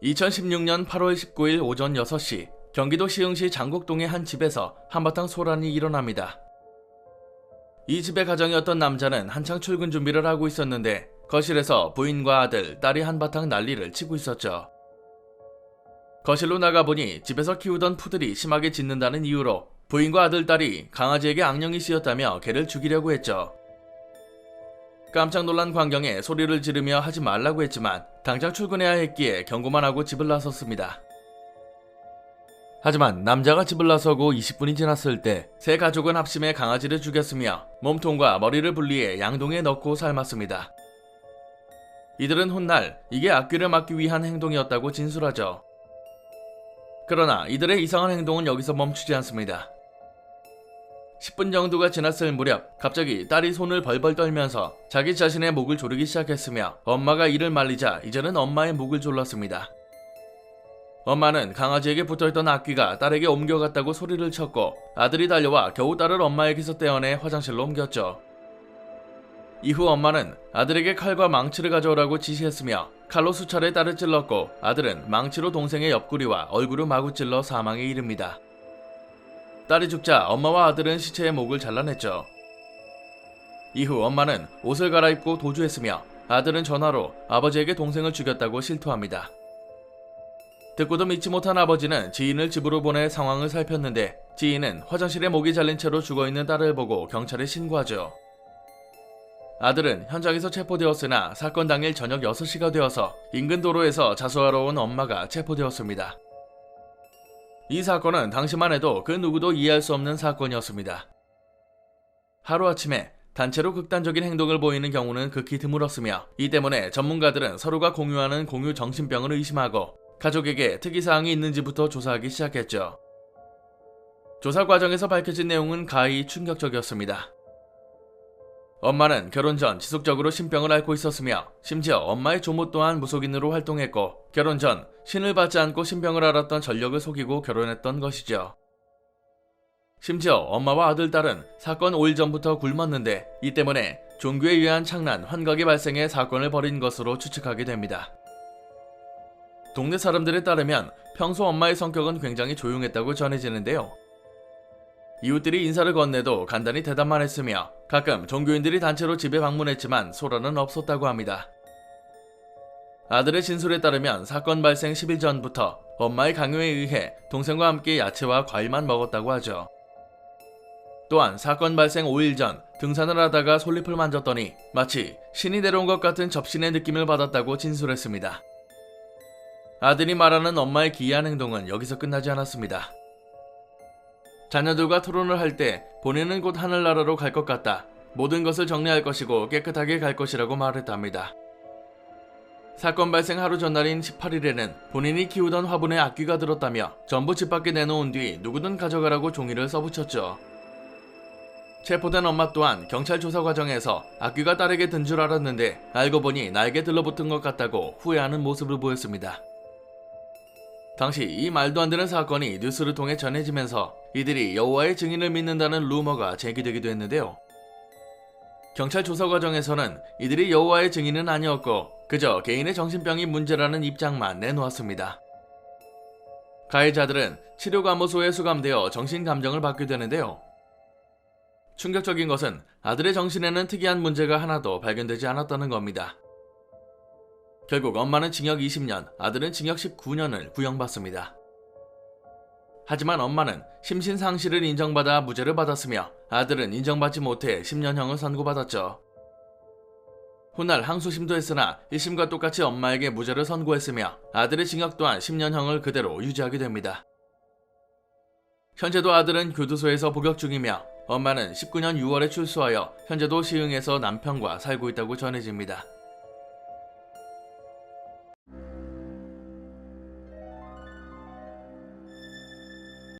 2016년 8월 19일 오전 6시 경기도 시흥시 장곡동의 한 집에서 한바탕 소란이 일어납니다. 이 집의 가정이었던 남자는 한창 출근 준비를 하고 있었는데 거실에서 부인과 아들, 딸이 한바탕 난리를 치고 있었죠. 거실로 나가보니 집에서 키우던 푸들이 심하게 짖는다는 이유로 부인과 아들, 딸이 강아지에게 악령이 씌었다며 개를 죽이려고 했죠. 깜짝 놀란 광경에 소리를 지르며 하지 말라고 했지만 당장 출근해야 했기에 경고만 하고 집을 나섰습니다. 하지만 남자가 집을 나서고 20분이 지났을 때 세 가족은 합심해 강아지를 죽였으며 몸통과 머리를 분리해 양동이에 넣고 삶았습니다. 이들은 훗날 이게 악귀를 막기 위한 행동이었다고 진술하죠. 그러나 이들의 이상한 행동은 여기서 멈추지 않습니다. 10분 정도가 지났을 무렵 갑자기 딸이 손을 벌벌 떨면서 자기 자신의 목을 조르기 시작했으며 엄마가 이를 말리자 이제는 엄마의 목을 졸랐습니다. 엄마는 강아지에게 붙어있던 악귀가 딸에게 옮겨갔다고 소리를 쳤고 아들이 달려와 겨우 딸을 엄마에게서 떼어내 화장실로 옮겼죠. 이후 엄마는 아들에게 칼과 망치를 가져오라고 지시했으며 칼로 수차례 딸을 찔렀고 아들은 망치로 동생의 옆구리와 얼굴을 마구 찔러 사망에 이릅니다. 딸이 죽자 엄마와 아들은 시체의 목을 잘라냈죠. 이후 엄마는 옷을 갈아입고 도주했으며 아들은 전화로 아버지에게 동생을 죽였다고 실토합니다. 듣고도 믿지 못한 아버지는 지인을 집으로 보내 상황을 살폈는데 지인은 화장실에 목이 잘린 채로 죽어있는 딸을 보고 경찰에 신고하죠. 아들은 현장에서 체포되었으나 사건 당일 저녁 6시가 되어서 인근 도로에서 자수하러 온 엄마가 체포되었습니다. 이 사건은 당시만 해도 그 누구도 이해할 수 없는 사건이었습니다. 하루아침에 단체로 극단적인 행동을 보이는 경우는 극히 드물었으며 이 때문에 전문가들은 서로가 공유하는 공유 정신병을 의심하고 가족에게 특이사항이 있는지부터 조사하기 시작했죠. 조사 과정에서 밝혀진 내용은 가히 충격적이었습니다. 엄마는 결혼 전 지속적으로 신병을 앓고 있었으며 심지어 엄마의 조모 또한 무속인으로 활동했고 결혼 전 신을 받지 않고 신병을 앓았던 전력을 속이고 결혼했던 것이죠. 심지어 엄마와 아들, 딸은 사건 5일 전부터 굶었는데 이 때문에 종교에 의한 창난, 환각이 발생해 사건을 벌인 것으로 추측하게 됩니다. 동네 사람들에 따르면 평소 엄마의 성격은 굉장히 조용했다고 전해지는데요. 이웃들이 인사를 건네도 간단히 대답만 했으며 가끔 종교인들이 단체로 집에 방문했지만 소란은 없었다고 합니다. 아들의 진술에 따르면 사건 발생 10일 전부터 엄마의 강요에 의해 동생과 함께 야채와 과일만 먹었다고 하죠. 또한 사건 발생 5일 전 등산을 하다가 솔잎을 만졌더니 마치 신이 내려온 것 같은 접신의 느낌을 받았다고 진술했습니다. 아들이 말하는 엄마의 기이한 행동은 여기서 끝나지 않았습니다. 자녀들과 토론을 할 때 본인은 곧 하늘나라로 갈 것 같다. 모든 것을 정리할 것이고 깨끗하게 갈 것이라고 말했답니다. 사건 발생 하루 전날인 18일에는 본인이 키우던 화분에 악귀가 들었다며 전부 집 밖에 내놓은 뒤 누구든 가져가라고 종이를 써붙였죠. 체포된 엄마 또한 경찰 조사 과정에서 악귀가 딸에게 든 줄 알았는데 알고 보니 나에게 들러붙은 것 같다고 후회하는 모습을 보였습니다. 당시 이 말도 안 되는 사건이 뉴스를 통해 전해지면서 이들이 여호와의 증인을 믿는다는 루머가 제기되기도 했는데요. 경찰 조사 과정에서는 이들이 여호와의 증인은 아니었고 그저 개인의 정신병이 문제라는 입장만 내놓았습니다. 가해자들은 치료감호소에 수감되어 정신감정을 받게 되는데요. 충격적인 것은 아들의 정신에는 특이한 문제가 하나도 발견되지 않았다는 겁니다. 결국 엄마는 징역 20년, 아들은 징역 19년을 구형받습니다. 하지만 엄마는 심신상실을 인정받아 무죄를 받았으며 아들은 인정받지 못해 10년형을 선고받았죠. 훗날 항소심도 했으나 1심과 똑같이 엄마에게 무죄를 선고했으며 아들의 징역 또한 10년형을 그대로 유지하게 됩니다. 현재도 아들은 교도소에서 복역 중이며 엄마는 19년 6월에 출소하여 현재도 시흥에서 남편과 살고 있다고 전해집니다.